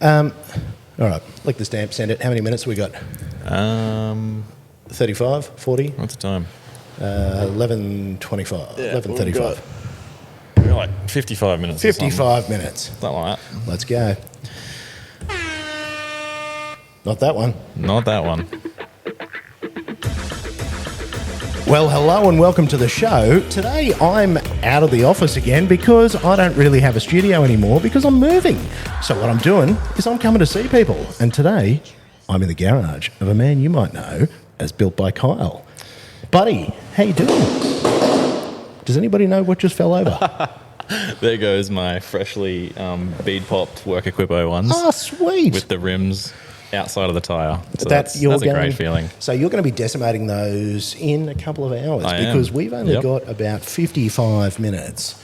All right, lick the stamp, send it. How many minutes we got? 35, 40? What's the time? 11:25, 11:35. We've got like 55 minutes. 55 minutes. Something like that. Let's go. Not that one. Not that one. Well, hello and welcome to the show. Today I'm out of the office again because I don't really have a studio anymore because I'm moving. So what I'm doing is I'm coming to see people. And today I'm in the garage of a man you might know as Built by Kyle. Buddy, how you doing? Does anybody know what just fell over? There goes my freshly bead-popped work equipo ones. Oh, sweet. With the rims outside of the tyre. So that's a great feeling. So you're going to be decimating those in a couple of hours because we've only got about 55 minutes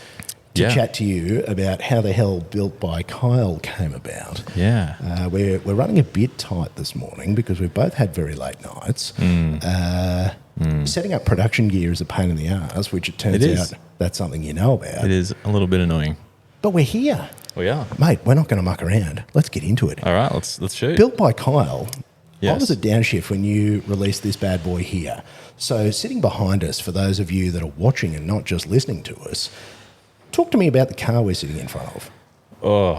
to chat to you about how the hell Built by Kyle came about. Yeah. We're running a bit tight this morning because we've both had very late nights. Setting up production gear is a pain in the arse, which it turns out that's something you know about. It is a little bit annoying. But we're here. We are. Mate, we're not going to muck around. Let's get into it. All right, let's shoot. Built by Kyle. Yes. I was at Downshift when you released this bad boy here. So sitting behind us, for those of you that are watching and not just listening to us, talk to me about the car we're sitting in front of. Oh,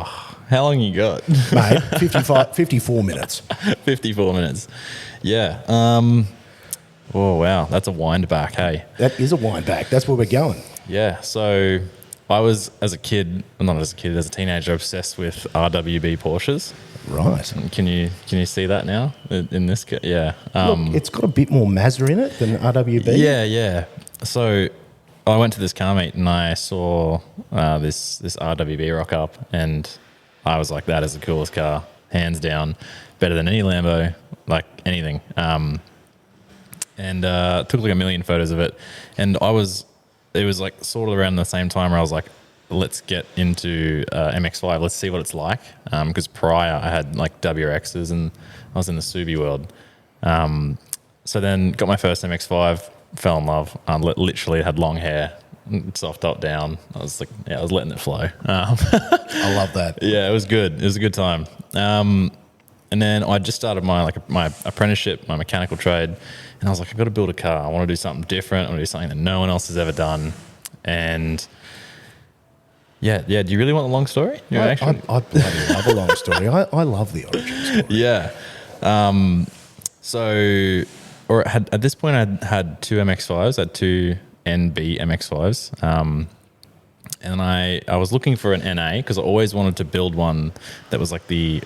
how long you got? Mate, 54 minutes. 54 minutes. Yeah. Oh, wow. That's a wind back, hey? That is a wind back. That's where we're going. Yeah. So I was, as a teenager, obsessed with RWB Porsches. Right. Can you see that now in this? Yeah. Look, it's got a bit more Mazda in it than RWB. Yeah. So I went to this car meet and I saw this RWB rock up, and I was like, that is the coolest car, hands down, better than any Lambo, like anything. And took like a million photos of it, and it was like sort of around the same time where I was like, let's get into MX-5, let's see what it's like, because prior I had like WRXs and I was in the Subi world. So then got my first MX-5, fell in love, literally had long hair, soft top down. I was like, I was letting it flow. I love that. Yeah, it was good. It was a good time. And then I just started my apprenticeship, my mechanical trade, and I was like, I've got to build a car. I want to do something different. I want to do something that no one else has ever done. And yeah. Do you really want the long story? I bloody love a long story. I love the origin story. Yeah. At this point, I had two MX-5s. I had two NB MX-5s. And I was looking for an NA because I always wanted to build one that was like the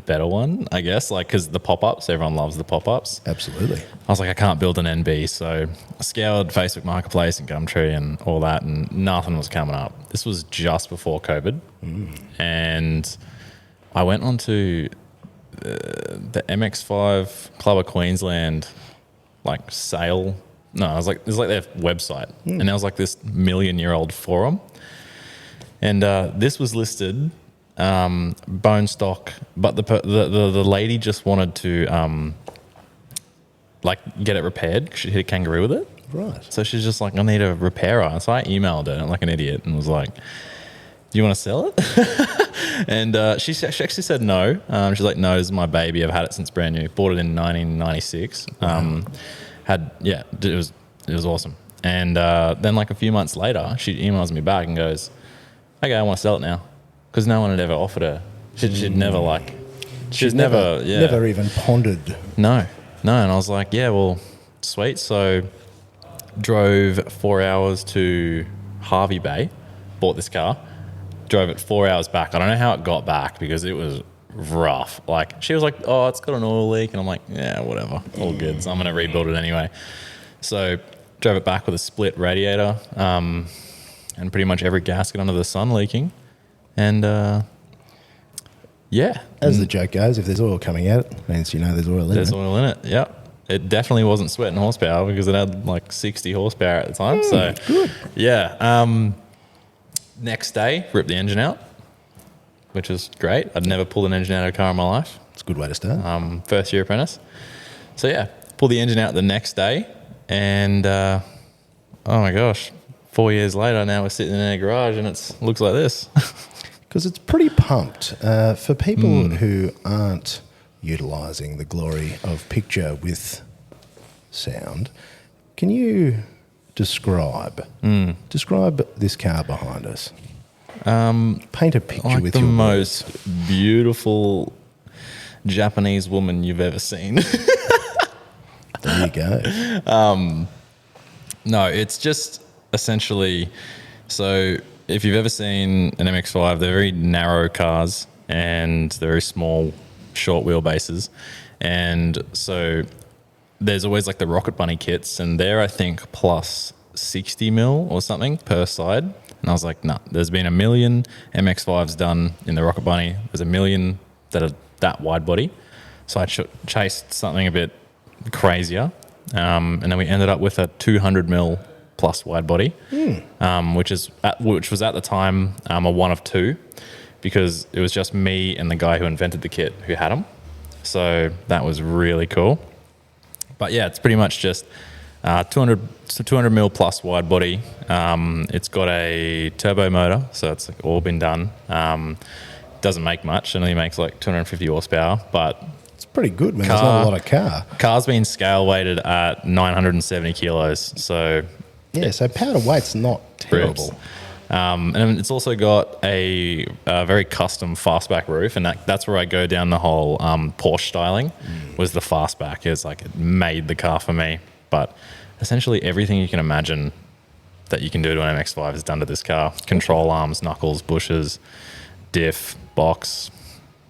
better one, I guess, like because the pop-ups, everyone loves the pop-ups. Absolutely. I was like, I can't build an NB, so I scoured Facebook Marketplace and Gumtree and all that, and nothing was coming up. This was just before COVID, and I went onto the MX-5 Club of Queensland like sale. No, it was like their website, and there was like this million-year-old forum, and this was listed. Bone stock, but the lady just wanted to like get it repaired because she hit a kangaroo with it. Right. So she's just like, I need a repairer. So I emailed her like an idiot and was like, do you want to sell it? And she actually said no. She's like, no, this is my baby. I've had it since brand new. Bought it in 1996. Wow. It was awesome. And then like a few months later, she emails me back and goes, okay, I want to sell it now. Because no one had ever offered her. She'd never never even pondered. No. And I was like, yeah, well, sweet. So drove 4 hours to Harvey Bay, bought this car, drove it 4 hours back. I don't know how it got back because it was rough. Like she was like, oh, it's got an oil leak. And I'm like, yeah, whatever, all good. So I'm going to rebuild it anyway. So drove it back with a split radiator and pretty much every gasket under the sun leaking. And, As the joke goes, if there's oil coming out, it means there's oil in it. There's oil in it, yep. It definitely wasn't sweating horsepower because it had like 60 horsepower at the time. So, good. Yeah. Next day, ripped the engine out, which was great. I'd never pulled an engine out of a car in my life. It's a good way to start. First year apprentice. So, yeah, pulled the engine out the next day. And, oh my gosh, 4 years later, now we're sitting in a garage and it looks like this. because it's pretty pumped. For people who aren't utilising the glory of picture with sound, can you describe this car behind us? Paint a picture Like with the your most beautiful Japanese woman you've ever seen. There you go. No, it's just essentially, so if you've ever seen an MX-5, they're very narrow cars and they're very small, short wheelbases. And so there's always like the Rocket Bunny kits, and they're, I think, plus 60 mil or something per side. And I was like, nah, there's been 1 million MX-5s done in the Rocket Bunny. There's 1 million that are that wide body. So I chased something a bit crazier. And then we ended up with a 200 mil plus wide body, which was at the time a one of two, because it was just me and the guy who invented the kit who had them. So that was really cool. But yeah, it's pretty much just 200 mil plus wide body. It's got a turbo motor, so it's like all been done. Doesn't make much, it only makes like 250 horsepower, but It's pretty good, man. There's not a lot of car. Car's been scale weighted at 970 kilos, so Yeah, so power to weight's not terrible. rips. And it's also got a very custom fastback roof, and that's where I go down the whole Porsche styling. Was the fastback. It's like it made the car for me. But essentially everything you can imagine that you can do to an MX-5 is done to this car. Control arms, knuckles, bushes, diff, box,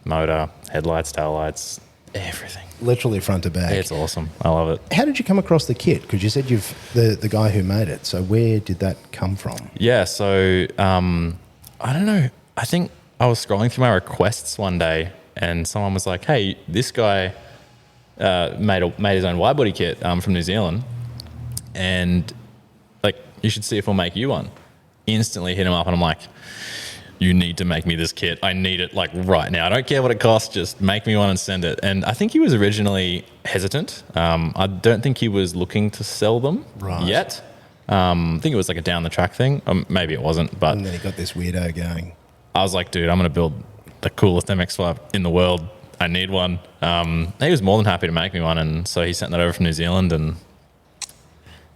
motor, headlights, taillights, everything. Literally front to back. It's awesome. I love it. How did you come across the kit? Because you said the guy who made it. So where did that come from? Yeah, so I don't know. I think I was scrolling through my requests one day, and someone was like, "Hey, this guy made his own wide body kit from New Zealand, and like you should see if we'll make you one." Instantly hit him up, and I'm like, "You need to make me this kit. I need it like right now. I don't care what it costs. Just make me one and send it." And I think he was originally hesitant. I don't think he was looking to sell them yet. I think it was like a down the track thing. Maybe it wasn't, but And then he got this weirdo going. I was like, dude, I'm going to build the coolest MX-5 in the world. I need one. He was more than happy to make me one, and so he sent that over from New Zealand, and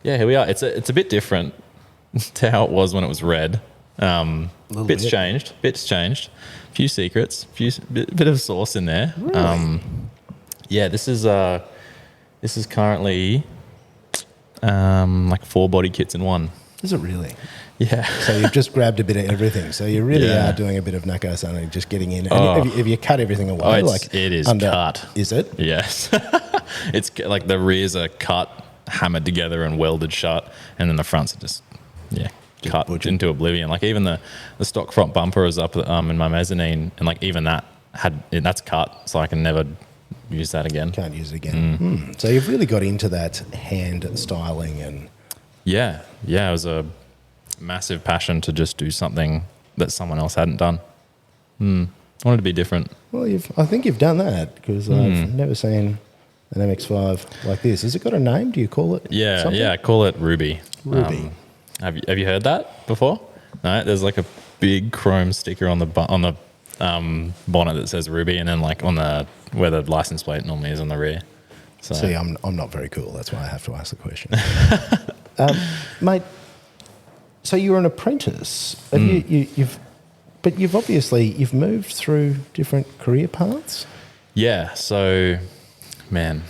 yeah, here we are. It's a bit different to how it was when it was red. Bits changed. A few secrets. Bit of sauce in there. Really? Yeah, this is currently like 4 body kits in one. Is it really? Yeah. So you've just grabbed a bit of everything. So you really Yeah. are doing a bit of knuckle sunning, just getting in. And have you cut everything away? It is cut. Is it? Yes. It's like the rears are cut, hammered together and welded shut, and then the fronts are just cut butchered. into oblivion. Like even the stock front bumper is up in my mezzanine, and like even that's cut, so I can never use that again. Can't use it again. So you've really got into that hand styling and... Yeah, it was a massive passion to just do something that someone else hadn't done. I wanted to be different. Well, I think you've done that, because I've never seen an MX-5 like this. Has it got a name? Do you call it something? I call it Ruby. Ruby. Have you heard that before? No, there's like a big chrome sticker on the bonnet that says Ruby, and then like on where the license plate normally is on the rear. So See, I'm not very cool. That's why I have to ask the question. Mate, so you were an apprentice. You've obviously moved through different career paths. yeah, so man,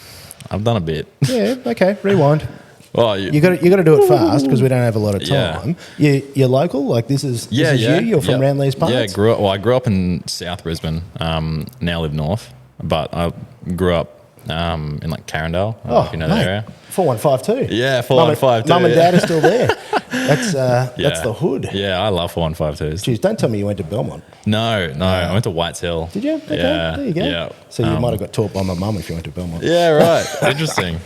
I've done a bit. Yeah, okay, rewind. Well, You got to do it fast, because we don't have a lot of Yeah. time. You're local, like this is you. You're from around these parts. Yeah, I grew up in South Brisbane. Now live north, but I grew up in like Carindale. I don't know if you know that area. 4152. Yeah, 4152. Mum and Dad are still there. That's the hood. Yeah, I love 4152s. Jeez, don't tell me you went to Belmont. No, I went to Whites Hill. Did you? Okay, Yeah, there you go. yeah. So you might have got taught by my mum if you went to Belmont. Yeah, right. Interesting.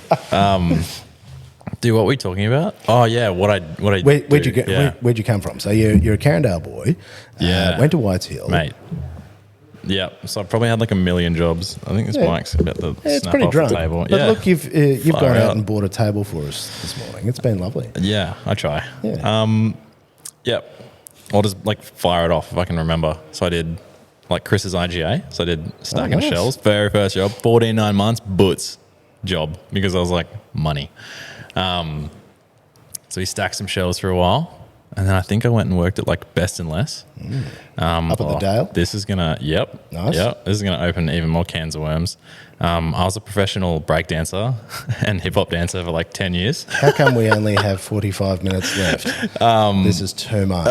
Dude, what were we talking about? Oh yeah, what I Where'd you do, get? yeah. Where'd you come from? So you're a Carindale boy. Yeah. Went to Whites Hill. Mate. Yeah, so I probably had like 1 million jobs. I think this mic's about to Yeah, it's snap pretty off drunk. the table. But yeah. look, you've Far gone out out. and bought a table for us this morning. It's been lovely. Yeah, I try. Yeah. Yep. I'll just like fire it off if I can remember. So I did like Chris's IGA. So I did stacking nice. shells. Very first job, 14, 9 months, boots job because I was like, money. So he stacked some shells for a while. And then I think I went and worked at like Best and Less. Up at the Dale? This is gonna, Nice. Yep. This is gonna open even more cans of worms. I was a professional break dancer and hip hop dancer for like 10 years. How come we only have 45 minutes left? This is too much.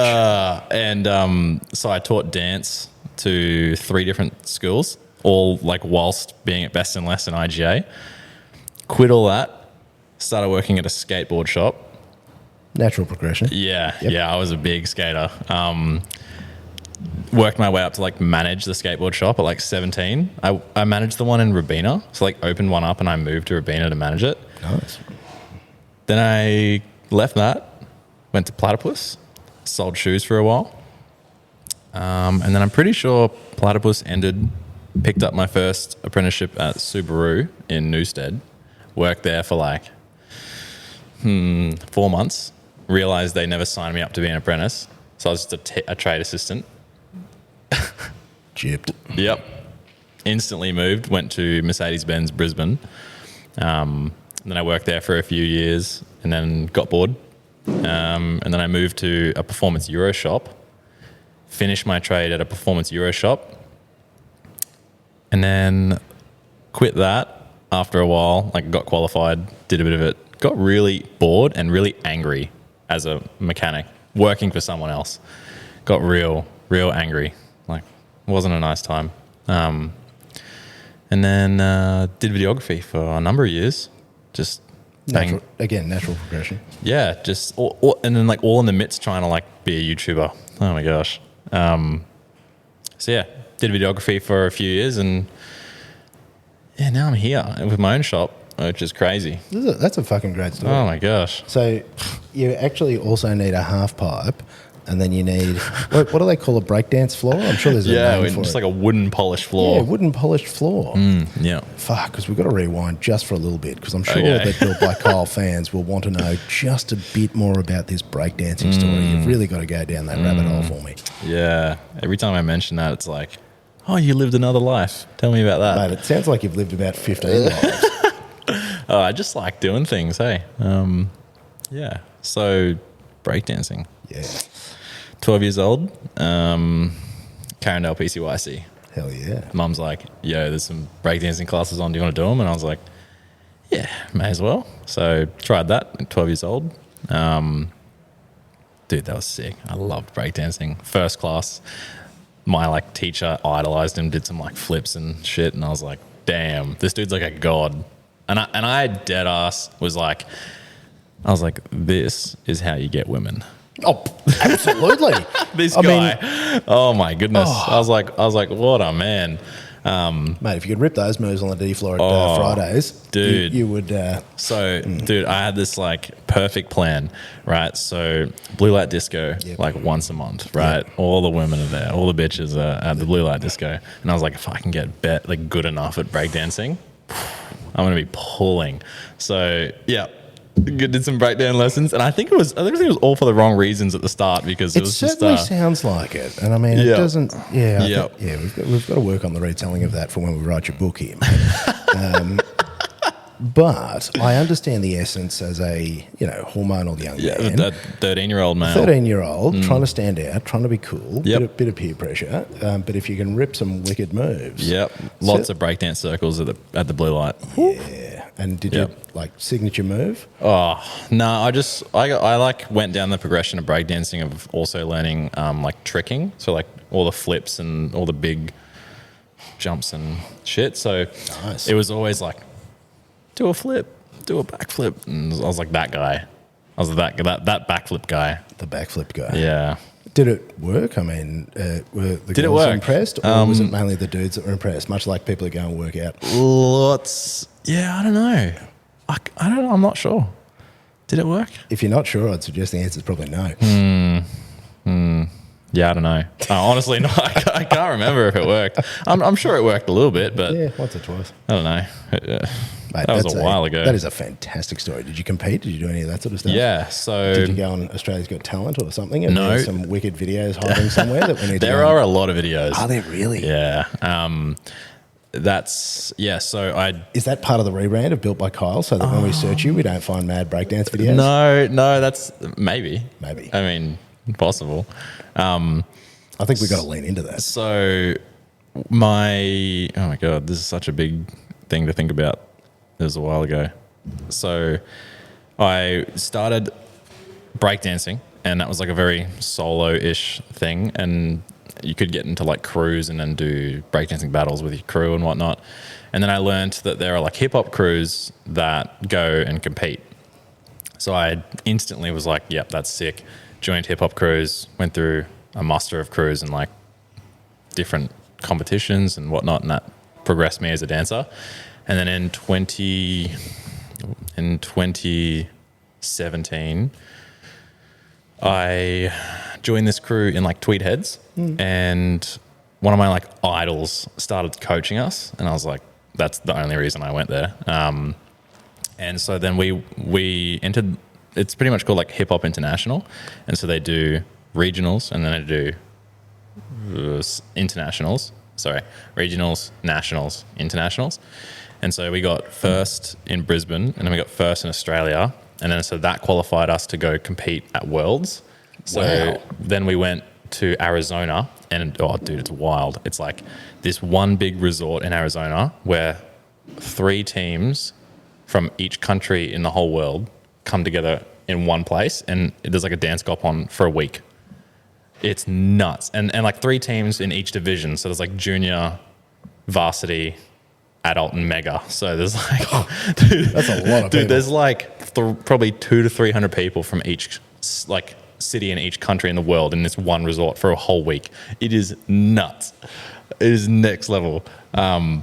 So I taught dance to 3 different schools, all like whilst being at Best and Less and IGA. Quit all that, started working at a skateboard shop. Natural progression. Yeah, I was a big skater. Worked my way up to like manage the skateboard shop at like 17. I managed the one in Robina, so like opened one up and I moved to Robina to manage it. Nice. Then I left that, went to Platypus, sold shoes for a while. And then I'm pretty sure Platypus ended, picked up my first apprenticeship at Subaru in Newstead, worked there for like 4 months, realized they never signed me up to be an apprentice. So I was just a trade assistant. Gypped. Yep. Instantly moved, went to Mercedes-Benz Brisbane. And then I worked there for a few years and then got bored. And then I moved to a performance Euro shop, finished my trade at a performance Euro shop, and then quit that after a while, like got qualified, did a bit of it, got really bored and really angry as a mechanic working for someone else. Got real angry. Like, wasn't a nice time. And then did videography for a number of years. Just Natural progression. yeah, just and then like all in the midst trying to like be a YouTuber. Oh my gosh. So yeah, did videography for a few years and yeah, now I'm here with my own shop, which is crazy. That's a fucking great story. Oh my gosh. So you actually also need a half pipe, and then you need what do they call a breakdance floor? I'm sure there's a name for just it. like a wooden polished floor. Yeah, wooden polished floor. Yeah. Fuck, because we've got to rewind just for a little bit, because I'm sure Okay. that Built by Kyle fans will want to know just a bit more about this breakdancing story. You've really got to go down that rabbit hole for me. Yeah. Every time I mention that, it's like, oh, you lived another life. Tell me about that. Mate, it sounds like you've lived about 15 lives. Oh, I just like doing things, hey. Yeah. So breakdancing. Yeah. 12 years old. Carindale PCYC. Hell yeah. Mum's like, yo, there's some breakdancing classes on. Do you want to do them? And I was like, yeah, may as well. So tried that at 12 years old. Dude, that was sick. I loved breakdancing. First class. My like teacher idolized him, did some like flips and shit. And I was like, damn, this dude's like a god. And I dead ass was like, this is how you get women. Oh, absolutely. This guy, oh my goodness. I was like, what a man. Mate, if you could rip those moves on the D floor at Fridays, dude, you would. Dude, I had this like perfect plan, right? So blue light disco, like once a month, right? Yep. All the women are there, all the bitches are at the blue light disco, and I was like, if I can get like good enough at breakdancing, I'm gonna be pulling. So yeah. Did some breakdown lessons, and I think it was all for the wrong reasons at the start, because it was certainly sounds like it, and I mean it doesn't. Yeah, we've got to work on the retelling of that for when we write your book here. But I understand the essence as a hormonal young man, that 13-year-old male, 13-year-old trying to stand out, trying to be cool, bit of peer pressure. But if you can rip some wicked moves, lots of breakdance circles at the blue light. Yeah. And did you like signature move? Oh no, I like went down the progression of breakdancing of also learning like tricking, so like all the flips and all the big jumps and shit. So nice. It was always like do a flip, do a backflip, and I was like that guy. I was that backflip guy. The backflip guy. Yeah. Did it work? I mean, were the girls impressed, or was it mainly the dudes that were impressed? Much like people who go and work out. Yeah, I don't know. I don't know. I'm not sure. Did it work? If you're not sure, I'd suggest the answer is probably no. Yeah, I don't know. Honestly, no, I can't remember if it worked. I'm sure it worked a little bit, but yeah, once or twice. I don't know. Mate, That was a while ago. That is a fantastic story. Did you compete? Did you do any of that sort of stuff? Yeah. So did you go on Australia's Got Talent or something? And No. there's some wicked videos hiding somewhere that we need to there go are on? a lot of videos. Are there really? Yeah. So Is that part of the rebrand of Built by Kyle so that when we search you, we don't find mad breakdance videos? No, that's maybe. Maybe. I mean, possible. I think we've got to lean into that. So oh my God, this is such a big thing to think about. It was a while ago. So I started breakdancing, and that was like a very solo-ish thing. And you could get into like crews and then do breakdancing battles with your crew and whatnot. And then I learned that there are like hip hop crews that go and compete. So I instantly was like, yep, that's sick. Joined hip hop crews, went through a muster of crews and like different competitions and whatnot, and that progressed me as a dancer. And then in 2017, I joined this crew in like Tweed Heads, and one of my like idols started coaching us, and I was like, that's the only reason I went there. And so then we entered. It's pretty much called like Hip Hop International, and so they do regionals, and then they do internationals. Sorry, regionals, nationals, internationals. And so we got first in Brisbane, and then we got first in Australia, and then so that qualified us to go compete at Worlds. So then we went to Arizona, and oh, dude, it's wild. It's like this one big resort in Arizona where 3 teams from each country in the whole world come together in one place, and there's like a dance comp on for a week. It's nuts. And like 3 teams in each division. So there's like junior, varsity, adult, and mega. So there's like, dude, That's a lot of people. there's like probably 200 to 300 people from each like city in each country in the world in this one resort for a whole week. It is nuts. It is next level. Wow.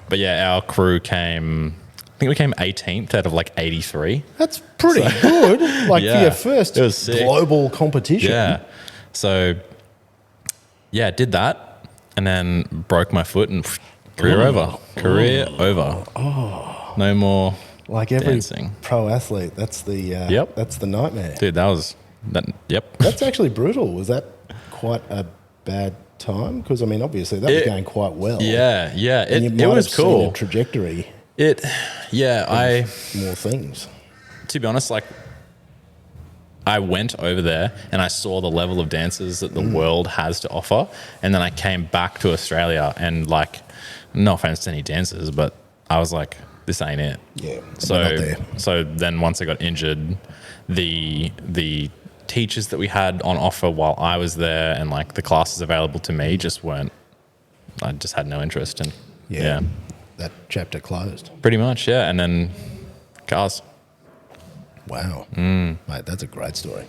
But yeah, our crew came, I think we came 18th out of like 83. That's pretty good. Like for Yeah, your first it was sick. global competition. Yeah. So yeah, did that and then broke my foot and career over. Career over. Oh. No more Like every dancing. pro athlete, that's the Yep. that's the nightmare. Dude, yep. That's actually brutal. Was that quite a bad time? Because I mean, obviously that was going quite well. Yeah. And you It might was have seen cool. a trajectory. I More things. to be honest, like I went over there and I saw the level of dancers that the world has to offer, and then I came back to Australia and like, no offense to any dancers, but I was like, this ain't it. Yeah. we're not there. So then once I got injured, the teachers that we had on offer while I was there and like the classes available to me just weren't. I just had no interest in. Yeah, That chapter closed. pretty much. Yeah, and then cars. Wow. Mate, that's a great story.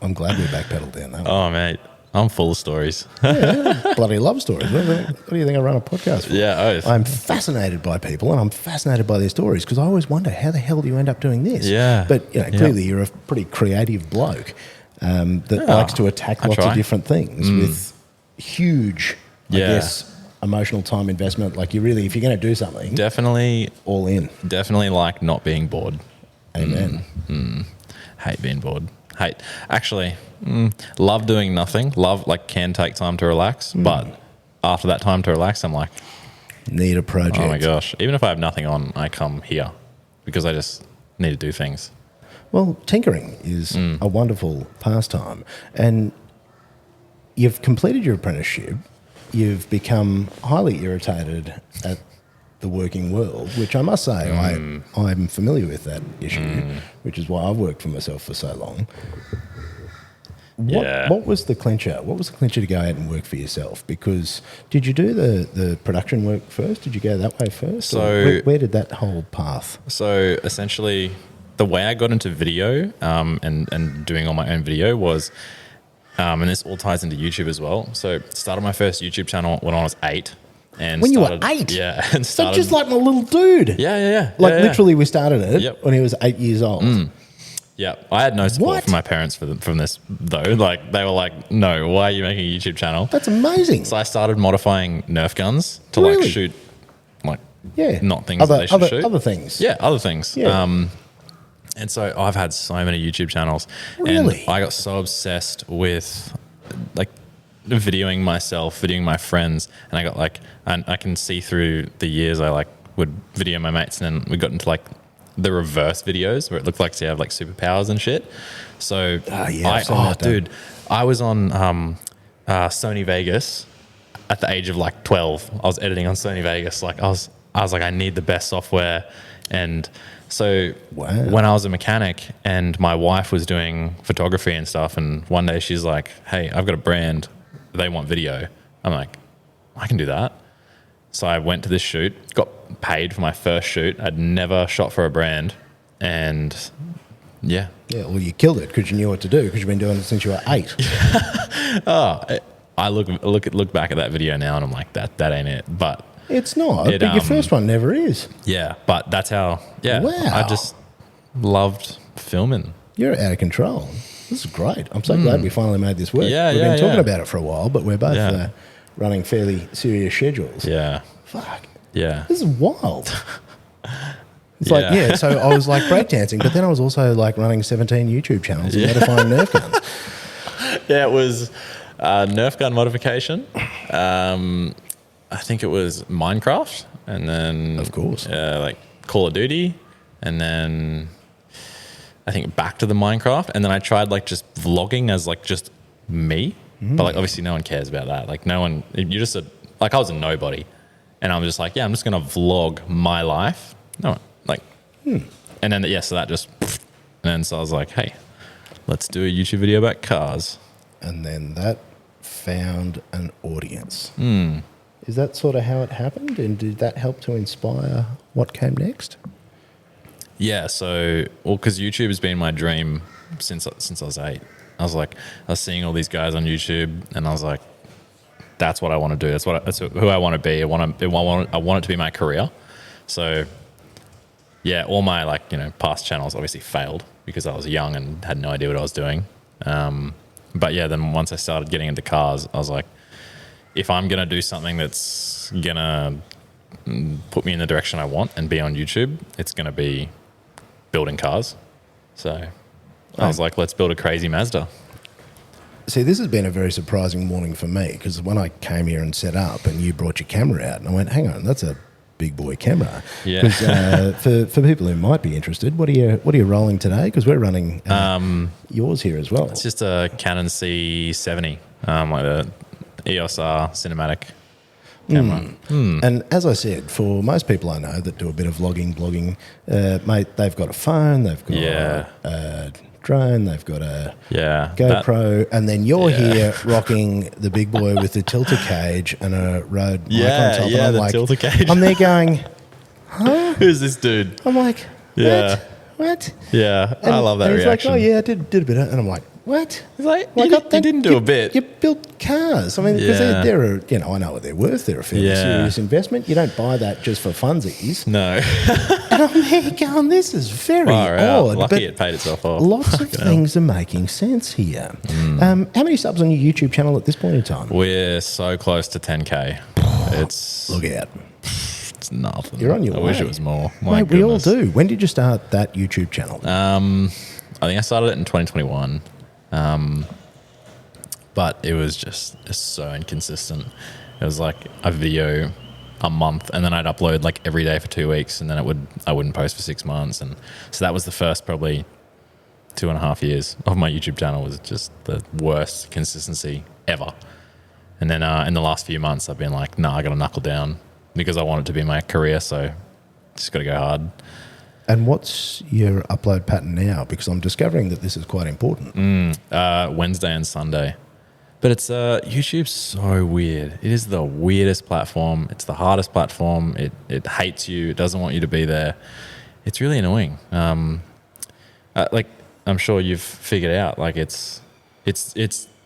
I'm glad we backpedaled down that one. Oh mate, I'm full of stories. Bloody love stories. What do you think I run a podcast for? Yeah, oath. I'm fascinated by people, and I'm fascinated by their stories because I always wonder how the hell do you end up doing this? Yeah. But clearly you're a pretty creative bloke that likes to attack lots of different things with huge, I guess, emotional time investment. Like you really, if you're going to do something, Definitely all in. like not being bored. Amen. Hate being bored. Actually, love doing nothing. Can take time to relax, but after that time to relax, I'm like, Need a project. oh my gosh. Even if I have nothing on, I come here because I just need to do things. Well, tinkering is a wonderful pastime. And you've completed your apprenticeship. You've become highly irritated at the working world, which I must say I'm familiar with that issue, which is why I've worked for myself for so long. What was the clincher? What was the clincher to go out and work for yourself? Because did you do the production work first? Did you go that way first? So where did that whole path? So essentially, the way I got into video and doing all my own video was, and this all ties into YouTube as well. So started my first YouTube channel when I was 8. And When you were 8? Yeah. And So just like my little dude. Yeah. Literally, we started it Yep. when he was 8 years old. Yeah, I had no support What? from my parents from this though. Like they were like, "No, why are you making a YouTube channel?" That's amazing. So I started modifying Nerf guns to Really? like shoot like Yeah. not things that they should shoot. Other things. Yeah, other things. Yeah. And so I've had so many YouTube channels. Really? And I got so obsessed with like videoing myself, videoing my friends, and I got like, and I can see through the years I like would video my mates, and then we got into like the reverse videos where it looked like you have like superpowers and shit. So dude, I was on Sony Vegas at the age of like 12. I was editing on Sony Vegas. Like I was like, I need the best software. And so when I was a mechanic and my wife was doing photography and stuff, and one day she's like, hey, I've got a brand, they want video. I'm like, I can do that. So I went to this shoot, got paid for my first shoot. I'd never shot for a brand. And yeah. Yeah, well, you killed it because you knew what to do because you've been doing it since you were 8. I look back at that video now and I'm like, that ain't it. But it's not. But your first one never is. Yeah, but that's how. Yeah, wow. I just loved filming. You're out of control. This is great. I'm so glad we finally made this work. Yeah, We've been talking about it for a while, but we're both running fairly serious schedules. Yeah. Fuck. Yeah. This is wild. It's like, so I was like breakdancing, but then I was also like running 17 YouTube channels and modifying Nerf guns. Yeah, it was Nerf gun modification. I think it was Minecraft, and then of course, like Call of Duty, and then I think back to the Minecraft, and then I tried like just vlogging as like just me, but like obviously no one cares about that. Like no one, you just like I was a nobody, and I'm just like, yeah, I'm just gonna vlog my life. No one like, and then so that just, and then so I was like, hey, let's do a YouTube video about cars, and then that found an audience. Is that sort of how it happened? And did that help to inspire what came next? Yeah, so, because YouTube has been my dream since I was 8. I was seeing all these guys on YouTube, and I was like, that's what I want to do. That's who I want to be. I want it to be my career. So, yeah, all my past channels obviously failed because I was young and had no idea what I was doing. But yeah, then once I started getting into cars, I was like, if I'm going to do something that's going to put me in the direction I want and be on YouTube, it's going to be building cars. So I was like, let's build a crazy Mazda. See, this has been a very surprising morning for me because when I came here and set up and you brought your camera out and I went, hang on, that's a big boy camera. Yeah. For people who might be interested, what are you rolling today? Because we're running yours here as well. It's just a Canon C70, like the EOS R cinematic camera. And as I said, for most people I know that do a bit of vlogging, blogging, mate, they've got a phone, they've got a drone, they've got a GoPro, and then you're here rocking the big boy with the tilter cage and a Rode mic on top. Yeah, and I'm the like, tilter cage. I'm there going, huh? Who's this dude? I'm like, what? Yeah, And, I love that and he's reaction. like, oh yeah, I did a bit of, and I'm like, what? He's like, you didn't do a bit. You built cars. I mean, because they're I know what they're worth. They're a fairly serious investment. You don't buy that just for funsies. No. And I'm there going, this is very odd. Lucky but it paid itself off. Lots of things are making sense here. How many subs on your YouTube channel at this point in time? We're so close to 10K. It's Look out. It's nothing. You're on your way. I wish it was more. Mate, we all do. When did you start that YouTube channel? I think I started it in 2021. But it was just so inconsistent. It was like a video a month, and then I'd upload like every day for 2 weeks, and then I wouldn't post for 6 months, and so that was the first probably 2.5 years of my YouTube channel. Was just the worst consistency ever. And then in the last few months, I've been like, I got to knuckle down because I want it to be my career. So just got to go hard. And what's your upload pattern now? Because I'm discovering that this is quite important. Wednesday and Sunday. But it's YouTube's so weird. It is the weirdest platform. It's the hardest platform. It hates you. It doesn't want you to be there. It's really annoying. Like I'm sure you've figured out. Like it's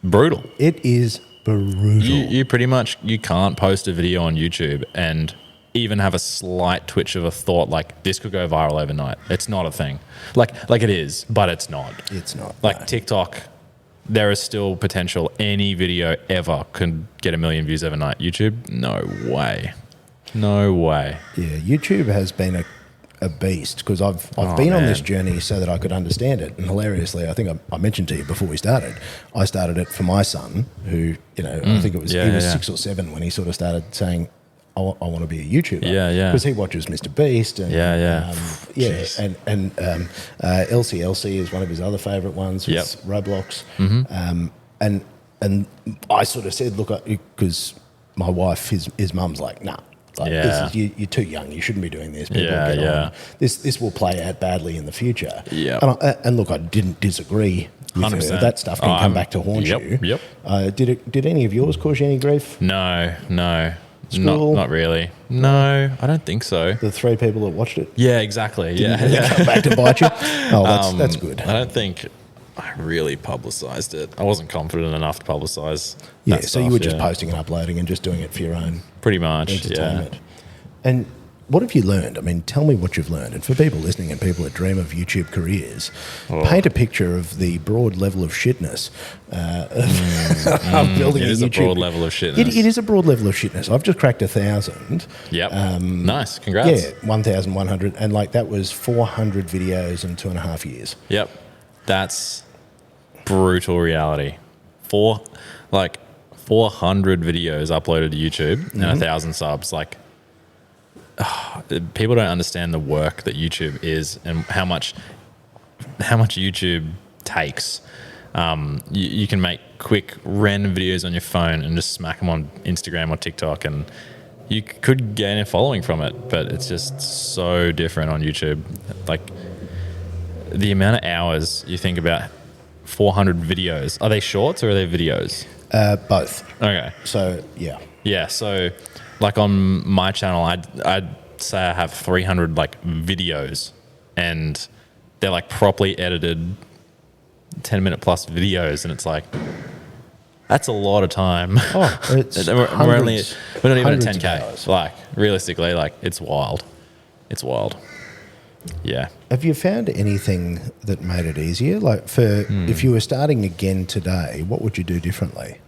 brutal. It is brutal. You pretty much you can't post a video on YouTube and even have a slight twitch of a thought like this could go viral overnight. It's not a thing. Like it is, but it's not. It's not. Like no. TikTok, there is still potential. Any video ever can get 1 million views overnight. YouTube, no way. No way. Yeah, YouTube has been a beast because I've been on this journey so that I could understand it. And hilariously, I think I mentioned to you before we started, I started it for my son, who I think it was he was 6 or 7 when he sort of started saying, I want to be a YouTuber. Yeah. Because he watches Mr. Beast. And, LCLC is one of his other favourite ones. It's Roblox. And I sort of said, look, because my wife, his mum's like, nah. You're too young. You shouldn't be doing this. People get on. This will play out badly in the future. Yeah. And look, I didn't disagree with 100%. her. That stuff can come back to haunt you. Yep. Did any of yours cause you any grief? No. School? Not really. No, I don't think so. The 3 people that watched it? Yeah, exactly. Did it come back to bite you? Oh, that's good. I don't think I really publicised it. I wasn't confident enough to publicise. Yeah, so you were just posting and uploading and just doing it for your own pretty much entertainment. And what have you learned? I mean, tell me what you've learned. And for people listening and people that dream of YouTube careers, paint a picture of the broad level of shitness of building a YouTube. It is a broad level of shitness. It is a broad level of shitness. I've just cracked 1,000. Yep. Nice. Congrats. Yeah, 1,100. And that was 400 videos in 2.5 years. Yep. That's brutal reality. 400 videos uploaded to YouTube and 1,000 subs. People don't understand the work that YouTube is and how much YouTube takes. You can make quick random videos on your phone and just smack them on Instagram or TikTok, and you could gain a following from it, but it's just so different on YouTube. The amount of hours you think about 400 videos. Are they shorts or are they videos? Both. Okay. So, yeah. Yeah, so on my channel, I'd say I have 300 videos, and they're properly edited 10-minute plus videos, and it's that's a lot of time. Oh, it's we're not even at 10K. Realistically, it's wild. It's wild. Yeah. Have you found anything that made it easier? If you were starting again today, what would you do differently?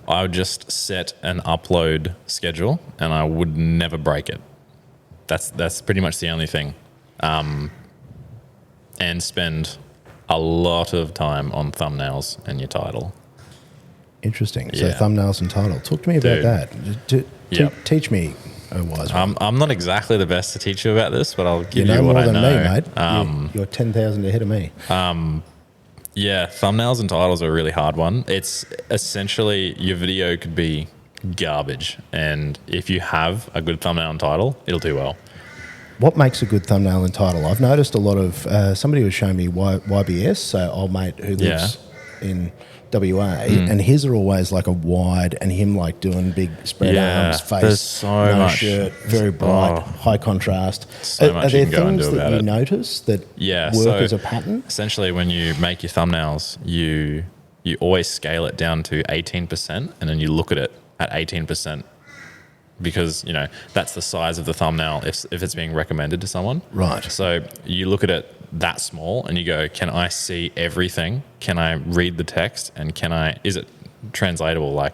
I would just set an upload schedule, and I would never break it. That's pretty much the only thing. And spend a lot of time on thumbnails and your title. Interesting. Yeah. So thumbnails and title. Talk to me about that. Teach me, a wise one. I'm not exactly the best to teach you about this, but I'll give you what more I than know. me, mate. You're 10,000 ahead of me. Yeah, thumbnails and titles are a really hard one. It's essentially your video could be garbage, and if you have a good thumbnail and title, it'll do well. What makes a good thumbnail and title? I've noticed a lot of somebody was showing me YBS, so old mate who lives in WA, and his are always a wide, and him doing big spread arms, face, no shirt, very bright, high contrast. So are there things that you notice that work as a pattern? Essentially, when you make your thumbnails, you always scale it down to 18%, and then you look at it at 18%. Because that's the size of the thumbnail if it's being recommended to someone. Right. So you look at it that small and you go, can I see everything? Can I read the text? And is it translatable?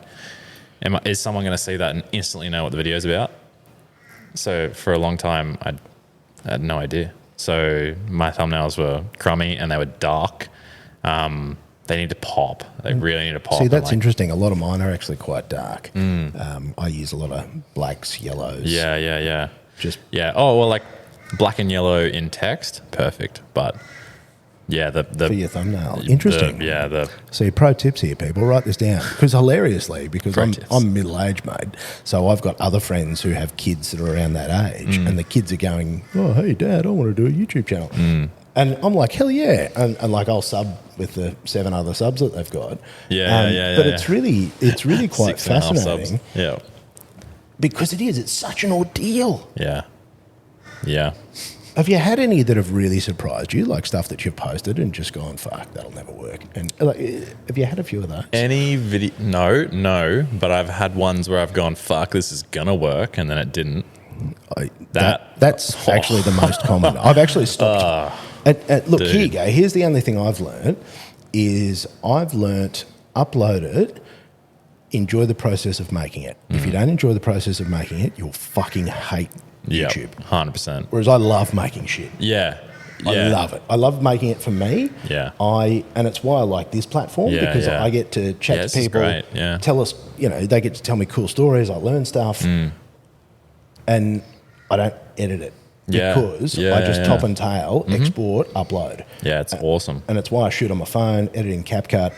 Is someone going to see that and instantly know what the video is about? So for a long time, I had no idea. So my thumbnails were crummy and they were dark. They need to pop. They really need to pop. See, that's interesting. A lot of mine are actually quite dark. I use a lot of blacks, yellows. Yeah. Oh, well, black and yellow in text, perfect. But yeah, for your thumbnail, interesting. So pro tips here, people. Write this down because I'm middle-aged, mate. So I've got other friends who have kids that are around that age, and the kids are going, "Oh, hey, Dad, I want to do a YouTube channel." And I'm like, hell yeah. And I'll sub with the 7 other subs that they've got. But it's really quite fascinating. Yeah. Because it's such an ordeal. Yeah. Have you had any that have really surprised you, stuff that you've posted and just gone, fuck, that'll never work? And have you had a few of those? Any video? No, but I've had ones where I've gone, fuck, this is going to work, and then it didn't. That's actually the most common. I've actually stopped. Look, here you go. Here's the only thing I've learned is upload it enjoy the process of making it. If you don't enjoy the process of making it, you'll fucking hate YouTube. 100%. Whereas I love making shit. Yeah. I love it. I love making it for me. Yeah. And it's why I like this platform because I get to chat to people, tell us, they get to tell me cool stories. I learn stuff, and I don't edit it because I just top and tail, export, upload. Yeah, it's awesome. And it's why I shoot on my phone, edit in CapCut,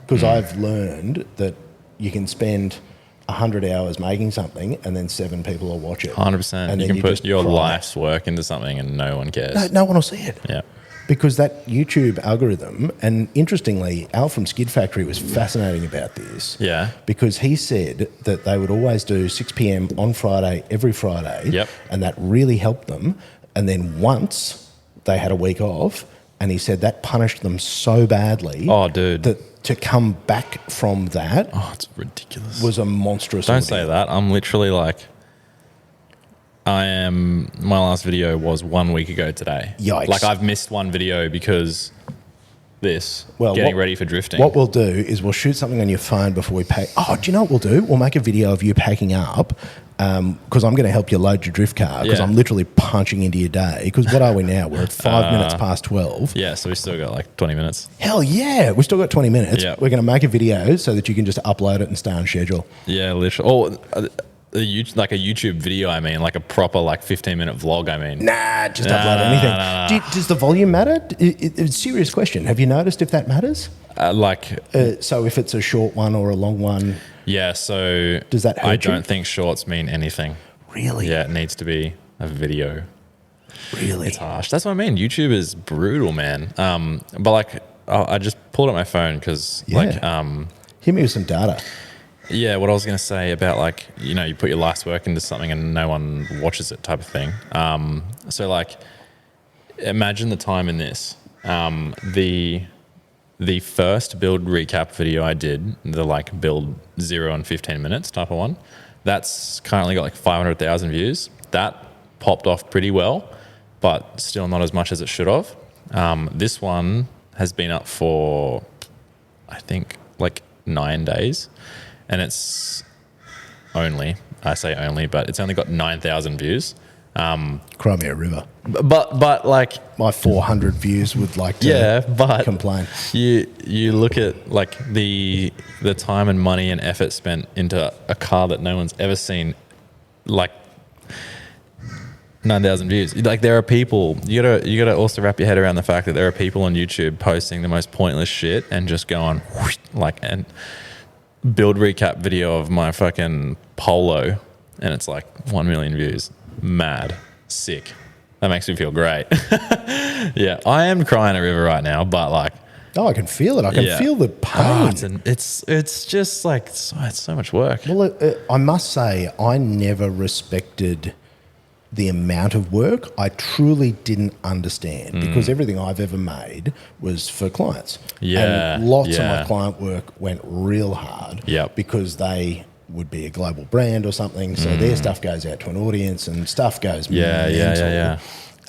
because I've learned that you can spend 100 hours making something and then 7 people will watch it. 100%. And you then can put just your cry. life's work into something and no one cares. No one will see it. Yeah. Because that YouTube algorithm, and interestingly, Al from Skid Factory was fascinating about this. Yeah. Because he said that they would always do 6 p.m. on Friday, every Friday. Yep. And that really helped them. And then once they had a week off, and he said that punished them so badly. Oh, dude. That to come back from that it's ridiculous. was a monstrous Don't ordeal. say that. I'm literally my last video was 1 week ago today. Yikes. I've missed one video because Well, getting ready for drifting. What we'll do is we'll shoot something on your phone before we pack. Oh, do you know what we'll do? We'll make a video of you packing up because I'm going to help you load your drift car because I'm literally punching into your day. Because what are we now? We're at 5 minutes past 12. Yeah, so we still got 20 minutes. Hell yeah. We've still got 20 minutes. Yeah. We're going to make a video so that you can just upload it and stay on schedule. Yeah, literally. A YouTube video, I mean, like a proper 15-minute vlog, I mean. Nah, just upload anything. Nah. Does the volume matter? It's a serious question. Have you noticed if that matters? So if it's a short one or a long one? Yeah, so does that hurt I don't think shorts mean anything. Really? Yeah, it needs to be a Really? It's harsh. That's what I mean. YouTube is brutal, man. But I just pulled up my phone because Hit me with some data. Yeah, what I was going to say about you put your life's work into something and no one watches it type of thing. So imagine the time in this. The first build recap video I did, the build 0 and 15 minutes type of one, that's currently got 500,000 views. That popped off pretty well, but still not as much as it should have. This one has been up for, I think, 9 days. And it's I say only, but it's only got 9,000 views. Cry me a river. But my 400 views would like to complain. You look at the time and money and effort spent into a car that no one's ever seen, 9,000 views. There are people. You gotta also wrap your head around the fact that there are people on YouTube posting the most pointless shit and just going and build recap video of my fucking Polo, and it's 1 million views. Mad, sick. That makes me feel great. Yeah, I am crying a river right now, but I can feel it. I can feel the pain. It's just it's so much work. Well, I must say, I never respected the amount of work. I truly didn't understand because everything I've ever made was for clients. Yeah. And lots of my client work went real hard because they would be a global brand or something. So their stuff goes out to an audience and stuff goes mental.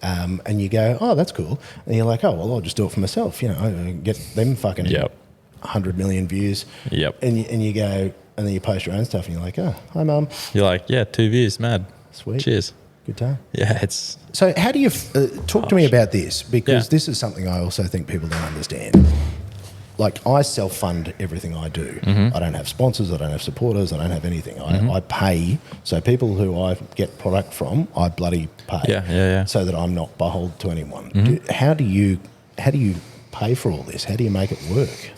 And you go, oh, that's cool. And you're like, oh, well, I'll just do it for myself. Get them fucking 100 million views. Yep. And you go, and then you post your own stuff and you're like, oh, hi, Mum. You're like, yeah, 2 views, mad. Sweet. Cheers. Good time. Yeah, it's... So how do you... talk to me about this, because this is something I also think people don't understand. I self-fund everything I do. I don't have sponsors, I don't have supporters, I don't have anything. I pay. So people who I get product from, I bloody pay. So that I'm not beholden to anyone. How do you pay for all this? How do you make it work?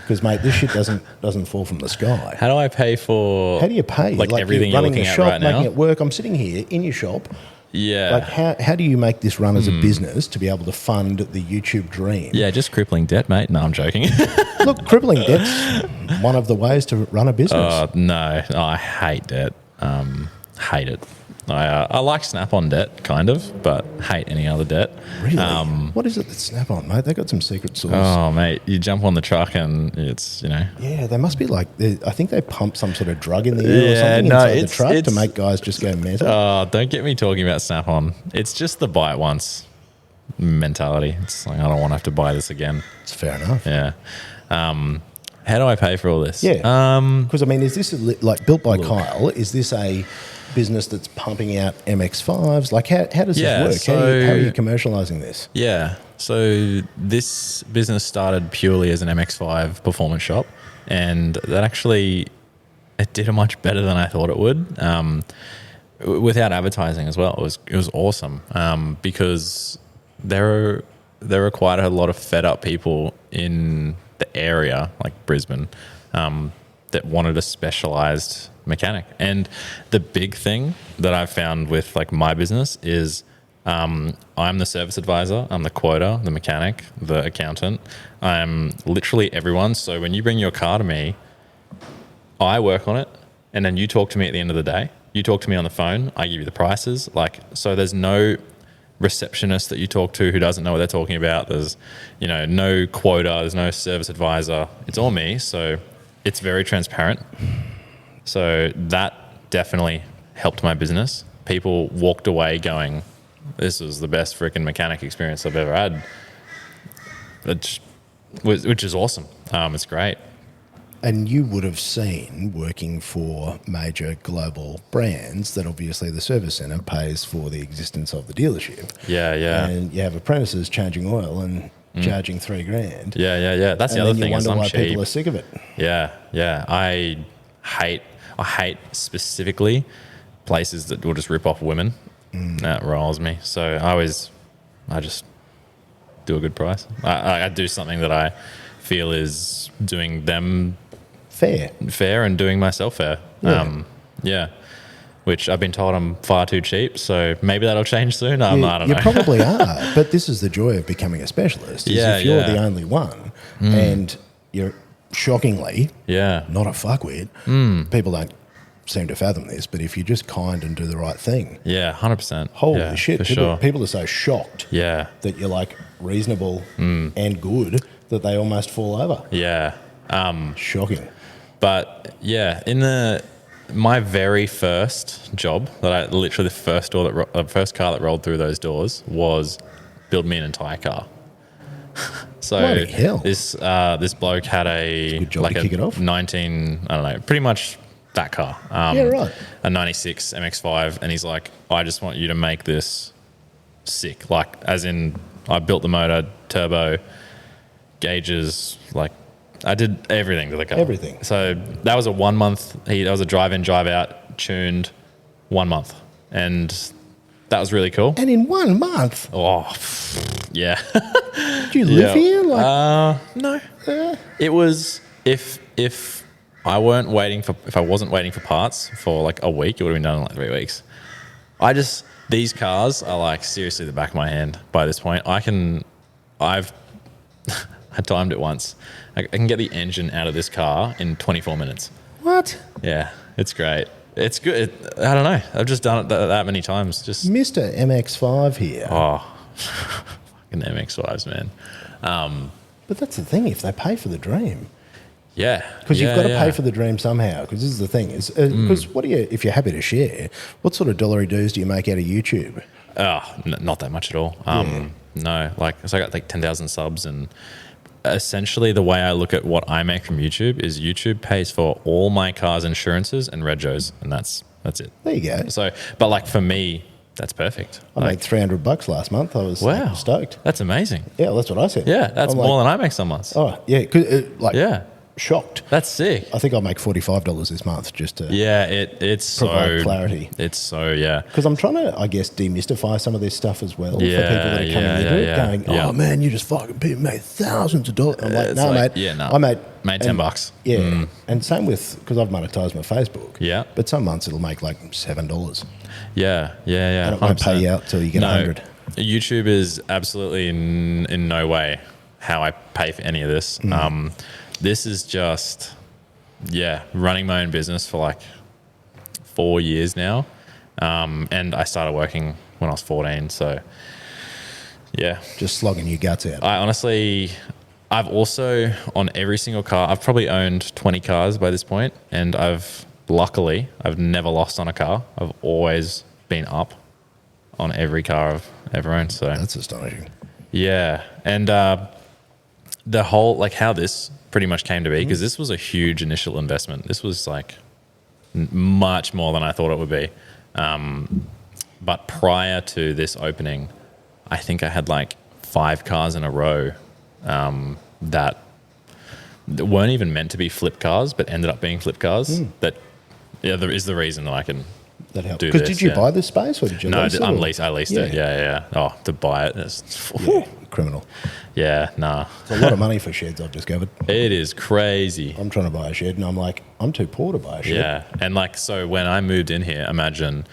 Because, mate, this shit doesn't fall from the sky. How do I pay for... How do you pay? Everything you're looking at right now? Making it work. I'm sitting here in your shop. Yeah. How do you make this run as a business to be able to fund the YouTube dream? Yeah, just crippling debt, mate. No, I'm joking. Look, crippling debt's one of the ways to run a business. No, I hate debt. Hate it. I like Snap-on debt, kind of, but hate any other debt. Really? What is it that's Snap-on, mate? They got some secret sauce. Oh, mate, you jump on the truck and it's, Yeah, they must be I think they pump some sort of drug in the air or something inside the truck to make guys just go mental. Oh, don't get me talking about Snap-on. It's just the buy it once mentality. It's I don't want to have to buy this again. It's fair enough. Yeah. How do I pay for all this? Yeah. Because, I mean, is this like built by Kyle? Is this a business that's pumping out MX5s? Like, how does this work? How are you commercializing this? Yeah. So this business started purely as an MX5 performance shop, and that actually, it did much better than I thought it would. Without advertising as well, it was awesome because there are quite a lot of fed up people in the area, like Brisbane, that wanted a specialized mechanic. And the big thing that I've found with like my business is I'm the service advisor, I'm the quoter, the mechanic, the accountant. I'm literally everyone. So when you bring your car to me, I work on it, and then you talk to me at the end of the day. You talk to me on the phone, I give you the prices. Like, so there's no receptionist that you talk to who doesn't know what they're talking about. There's, no quota, there's no service advisor. It's all me. So it's very transparent. So that definitely helped my business. People walked away going, this was the best freaking mechanic experience I've ever had, which is awesome. It's great. And you would have seen, working for major global brands, that obviously the service centre pays for the existence of the dealership. Yeah, yeah. And you have apprentices changing oil and charging $3,000. Yeah. That's the other thing. And then you wonder why cheap. people are sick of it. Yeah. I hate specifically places that will just rip off women. That rolls me. So I just do a good price. I do something that I feel is doing them fair and doing myself fair. Yeah. Which I've been told I'm far too cheap, so maybe that'll change soon. I don't know. You probably are, but this is the joy of becoming a specialist. If you're the only one and you're shockingly not a fuckwit, people don't seem to fathom this, but if you're just kind and do the right thing. Yeah, 100%. Holy shit. People are so shocked that you're like reasonable and good that they almost fall over. Yeah. Shocking. But yeah, in my very first job, literally the first car that rolled through those doors was build me an entire car. So bloody hell. This bloke had a good job to kick it off. 19, I don't know, pretty much that car. Right. A 96 MX5, and he's like, I just want you to make this sick. Like, as in, I built the motor, turbo, gauges, like, I did everything to the car. Everything. So that was a 1 month. That was a drive-in, drive-out, tuned 1 month, and that was really cool. And in 1 month? Oh, yeah. Do you live here? No. It was if I wasn't waiting for parts for like a week, it would have been done in like 3 weeks. These cars are like seriously the back of my hand by this point. I've I timed it once. I can get the engine out of this car in 24 minutes. What? Yeah, it's great. It's good. I don't know. I've just done it that many times. Just Mr. MX5 here. Oh, fucking MX5s, man. But that's the thing, if they pay for the dream. Yeah. Because you've got to pay for the dream somehow. Because this is the thing. Because if you're happy to share, what sort of dollary dues do you make out of YouTube? Not that much at all. No, so I got like 10,000 subs, and essentially the way I look at what I make from YouTube is YouTube pays for all my car's insurances and regos, and that's it. There you go. So, but like for me, that's perfect. I made $300 last month. I was stoked. That's amazing. Yeah, that's what I said. Yeah, that's more than I make some months. Oh, yeah. Shocked. That's sick. I think I'll make $45 this month just to it's provide clarity. It's so because I'm trying to, I guess, demystify some of this stuff as well for people that are coming into it, going, "Oh man, you just fucking made thousands of dollars." I'm like, "No, mate. Yeah, no. I made $10. Yeah, and same with because I've monetized my Facebook. Yeah, but some months it'll make like $7. Yeah. And it won't pay you out till you get 100. YouTube is absolutely in no way how I pay for any of this. This is just, running my own business for like 4 years now. And I started working when I was 14. So, yeah. Just slogging your guts out. I've also, on every single car, I've probably owned 20 cars by this point. And luckily, I've never lost on a car. I've always been up on every car I've ever owned. So that's astonishing. Yeah. And the whole, like how this pretty much came to be, because this was a huge initial investment. This was like much more than I thought it would be. But prior to this opening, I think I had like 5 cars in a row that weren't even meant to be flip cars, but ended up being flip cars. That there is the reason that I can That helped. do Because this. did you buy this space or did you No, lease it? I or- leased it. Yeah. Oh, to buy it, it's, Criminal. yeah, nah. It's a lot of money for sheds, I've discovered. It is crazy. I'm trying to buy a shed and I'm like, I'm too poor to buy a shed. Yeah, and like, so when I moved in here, imagine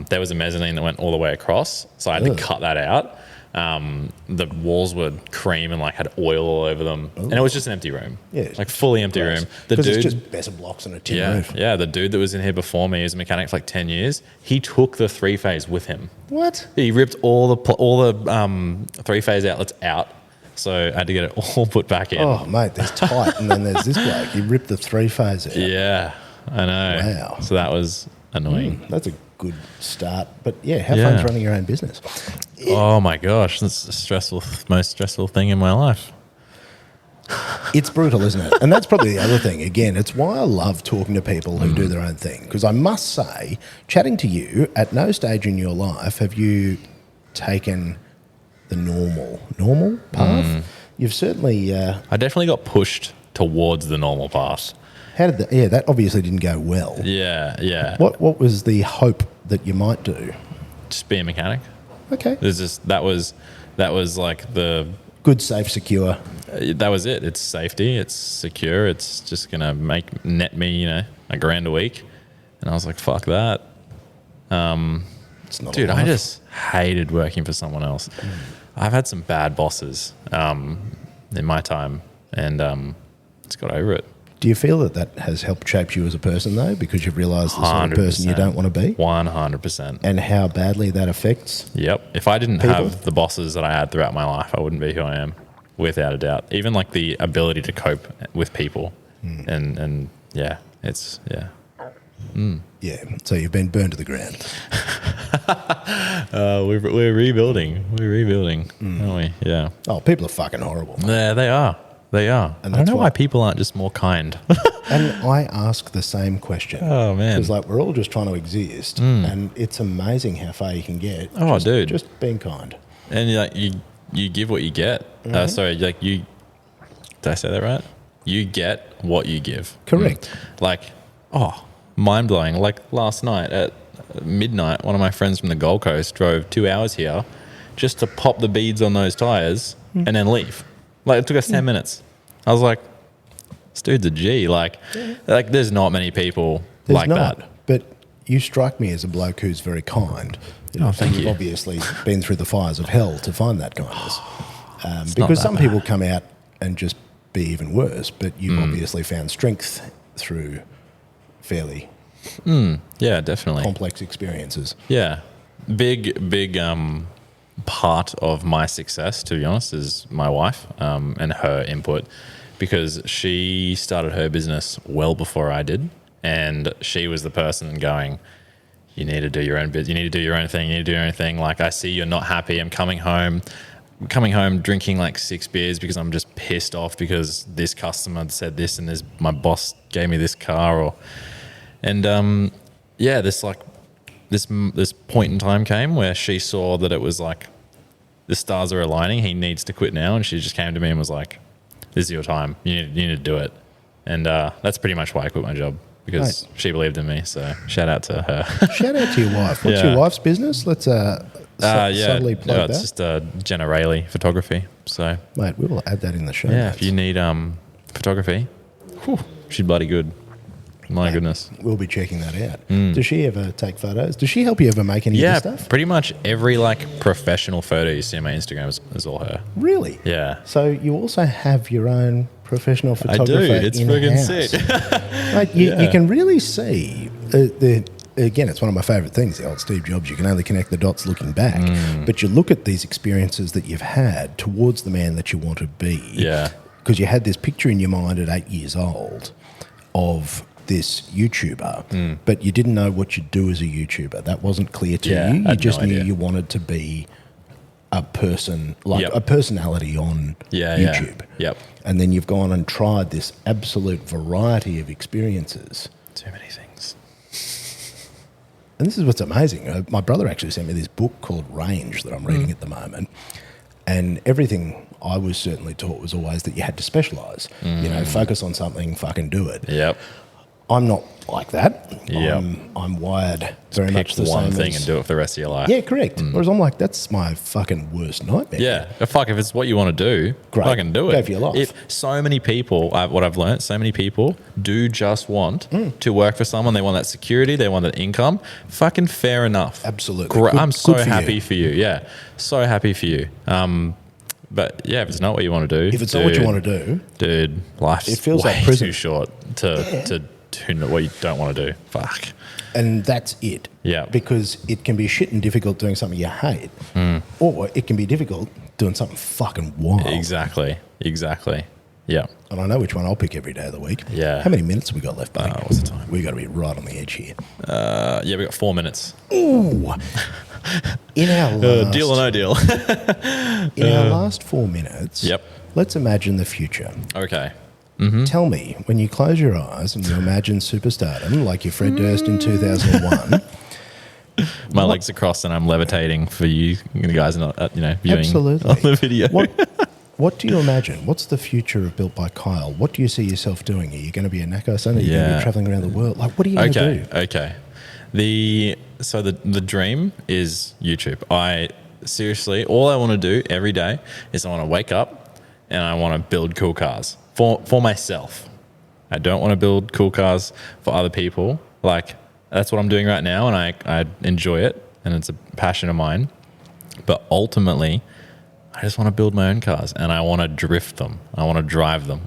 there was a mezzanine that went all the way across, so I had to cut that out. The walls were cream and like had oil all over them, and it was just an empty room. Yeah, like fully empty room. The Because dude, it's just better blocks and a tin roof. yeah, the dude that was in here before me, is a mechanic for like 10 years. He took the 3-phase with him. What? He ripped all the 3-phase outlets out, so I had to get it all put back in. Oh, mate, there's tight and then there's this bloke. He ripped the 3-phase out. Yeah, I know. Wow. So that was annoying. That's a good start. But yeah, how fun's running your own business? Oh my gosh, that's the most stressful thing in my life. It's brutal, isn't it? And that's probably the other thing. Again, it's why I love talking to people who do their own thing. Because I must say, chatting to you, at no stage in your life have you taken the normal path. You've certainly... I definitely got pushed towards the normal path. how did that... Yeah, that obviously didn't go well. Yeah. What was the hope that you might do? Just be a mechanic. Okay. There's just that was like the Good, safe, secure. that was it. It's safety. It's secure. It's just gonna net me $1,000 a week. And I was like, fuck that. It's not a Dude, I life. just hated working for someone else. I've had some bad bosses in my time, and just got over it. Do you feel that has helped shape you as a person, though, because you've realised the sort of person you 100%. don't want to be? 100%. And how badly that affects? Yep. If I didn't People? have the bosses that I had throughout my life, I wouldn't be who I am, without a doubt. Even like the ability to cope with people, and yeah, it's Yeah, so you've been burned to the ground. We're rebuilding. We're rebuilding, aren't we? Yeah. Oh, people are fucking horrible. Yeah, they are. They are. And I don't that's know why- why people aren't just more kind. And I ask the same question. Oh, man. Because like we're all just trying to exist, and it's amazing how far you can get. Oh, dude. Just being kind. And like you give what you get. Sorry, like did I say that right? You get what you give. Correct. Like, mind blowing. Like last night at midnight, one of my friends from the Gold Coast drove 2 hours here just to pop the beads on those tires and then leave. Like it took us 10 minutes. I was like, this dude's a G. Like there's not many people There's like not, that. but you strike me as a bloke who's very kind. Oh, thank You've you. obviously been through the fires of hell to find that kindness. not Because that some bad. people come out and just be even worse, but you've obviously found strength through fairly Yeah, definitely. complex experiences. Yeah. Big part of my success, to be honest, is my wife and her input, because she started her business well before I did. And she was the person going, you need to do your own bit. You need to do your own thing. You need to do your own thing. Like, I see you're not happy. I'm coming home drinking like 6 beers because I'm just pissed off because this customer said this and my boss gave me this car this point in time came where she saw that it was like the stars are aligning. He needs to quit now. And she just came to me and was like, this is your time. You need to do it. And that's pretty much why I quit my job, because she believed in me. So shout out to her. Shout out to your wife. What's Yeah. your wife's business? Let's subtly plug no, that. it's just Jenna Rayleigh photography. So Mate, we will add that in the show yeah, notes. if you need photography, she's bloody good. My goodness. We'll be checking that out. Does she ever take photos? Does she help you ever make any Yeah, of this stuff? pretty much every like professional photo you see on my Instagram is all her. Really? Yeah. So you also have your own professional I photographer do. It's friggin' in-house. sick. Mate, you can really see again, it's one of my favourite things, the old Steve Jobs. You can only connect the dots looking back. But you look at these experiences that you've had towards the man that you want to be. Yeah. Because you had this picture in your mind at 8 years old of this YouTuber, but you didn't know what you'd do as a YouTuber. That wasn't clear to Yeah, you. I You had just no knew idea. you wanted to be a person, like Yep. a personality on YouTube. Yep. And then you've gone and tried this absolute variety of experiences. Too many things. And this is what's amazing. My brother actually sent me this book called Range that I'm reading at the moment. And everything I was certainly taught was always that you had to specialise. You know, focus on something, fucking do it. Yep. I'm not like that. Yep. I'm wired very much the Pick one same thing as, and do it for the rest of your life. Yeah, correct. Whereas I'm like, that's my fucking worst nightmare. Yeah. Fuck, if it's what you want to do, Great. fucking do it. Go for your life. If so many people, what I've learned, so many people do just want to work for someone. They want that security. They want that income. Fucking fair enough. Absolutely. Great. Good- I'm so good for happy you. for you. Yeah. So happy for you. But yeah, if it's not what you want to do. If it's not what you want to do, Dude, life's It feels way like prison. too short to do what you don't want to do. Fuck. and that's it. Yeah. Because it can be shit and difficult doing something you hate, or it can be difficult doing something fucking wild. Exactly. Yeah. And I know which one I'll pick every day of the week. Yeah. How many minutes have we got left, mate? What's the time? We got to be right on the edge here. Yeah, we got 4 minutes. Ooh. In our last, Deal or no deal? in our last 4 minutes, Yep. let's imagine the future. Okay. Tell me, when you close your eyes and you imagine superstardom like your Fred Durst in 2001, My legs are crossed and I'm levitating for you guys not, viewing absolutely. on the video. What do you imagine? What's the future of Built by Kyle? What do you see yourself doing? Are you going to be a NACO son? Are you going to be traveling around the world? Like, what are you going to do? Okay. The dream is YouTube. Seriously, all I want to do every day is I want to wake up and I want to build cool cars for myself. I don't want to build cool cars for other people. Like, that's what I'm doing right now, and I enjoy it, and it's a passion of mine. But ultimately, I just want to build my own cars, and I want to drift them. I want to drive them.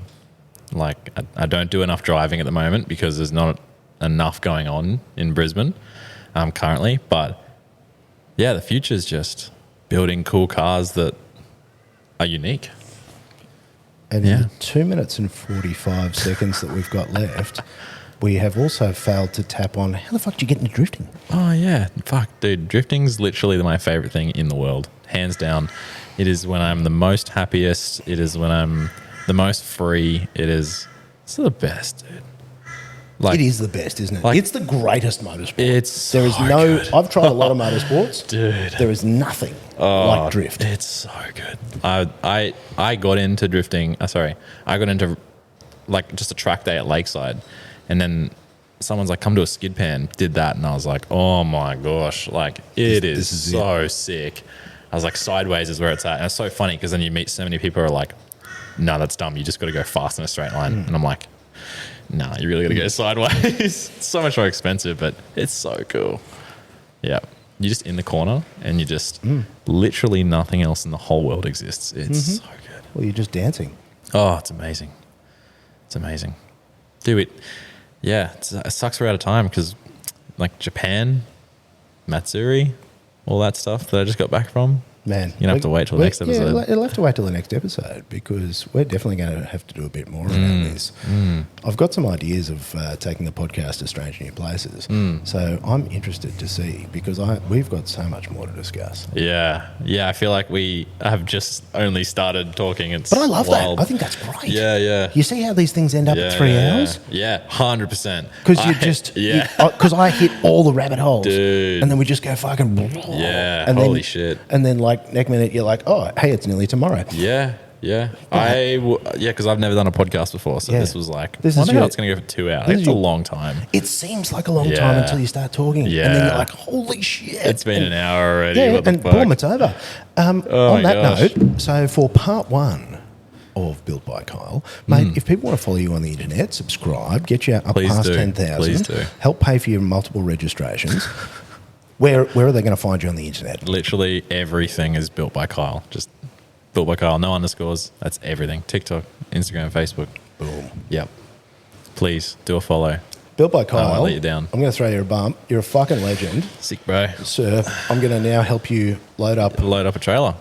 Like, I don't do enough driving at the moment because there's not enough going on in Brisbane currently. But yeah, the future is just building cool cars that are unique. And in the 2 minutes and 45 seconds that we've got left, we have also failed to tap on how the fuck do you get into drifting? Oh, yeah. Fuck, dude. Drifting's literally my favorite thing in the world. Hands down. It is when I'm the most happiest. It is when I'm the most free. It's the best, dude. Like, It is the best, isn't it? like- It's the greatest motorsport. There is no. I've tried a lot of motorsports, Dude. There is nothing like drift. It's so good. I got into drifting. I got into like just a track day at Lakeside, and then someone's like, "Come to a skid pan." Did that, and I was like, "Oh my gosh!" Like it is this is so sick. I was like, "Sideways is where it's at," and it's so funny because then you meet so many people who are like, "No, that's dumb. You just got to go fast in a straight line," and I'm like, "Nah, you really got to go sideways." It's so much more expensive, but it's so cool. Yeah. You're just in the corner and you just literally nothing else in the whole world exists. It's so good. Well, you're just dancing. Oh, it's amazing. It's amazing. Dude, it sucks we're out of time because like Japan, Matsuri, all that stuff that I just got back from. Man, You're going to have to wait till the next episode. Yeah, it'll have to wait till the next episode because we're definitely going to have to do a bit more around this. I've got some ideas of taking the podcast to strange new places. So I'm interested to see because we've got so much more to discuss. Yeah. I feel like we have just only started talking. But I love that. I think that's great. Yeah. You see how these things end up at 3 hours? Yeah, 100%. Because you just, because I hit all the rabbit holes. Dude. And then we just go fucking, Yeah, and holy then, shit. And then like next minute you're like, oh, hey, it's nearly tomorrow. Yeah. Because I've never done a podcast before, so this was like, This I is wonder how your- it's going to go for 2 hours. this is It's a your- long time. It seems like a long Yeah. time until you start talking. Yeah. And then you're like, holy shit. It's been an hour already. Yeah, what the and fuck? boom, it's over. On my that gosh. note, so for part one of Built by Kyle, mate, if people want to follow you on the internet, subscribe, get you up Please past do. 10,000, Please do. help pay for your multiple registrations. Where are they going to find you on the internet? Literally everything is built by Kyle. Just built by Kyle. No underscores. That's everything. TikTok, Instagram, Facebook. Boom. Yep. Please do a follow. Built by I Kyle. won't let you down. I'm going to throw you a bump. You're a fucking legend. Sick, bro. Sir, I'm going to now help you load up Load up a trailer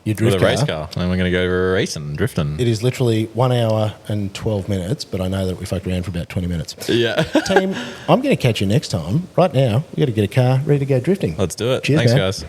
your with drift a race car, and we're going to go racing and drifting. It is literally 1 hour and 12 minutes, but I know that we fucked around for about 20 minutes. Yeah. Team, I'm going to catch you next time. Right now, we got to get a car ready to go drifting. Let's do it. Cheers, Thanks, man. guys.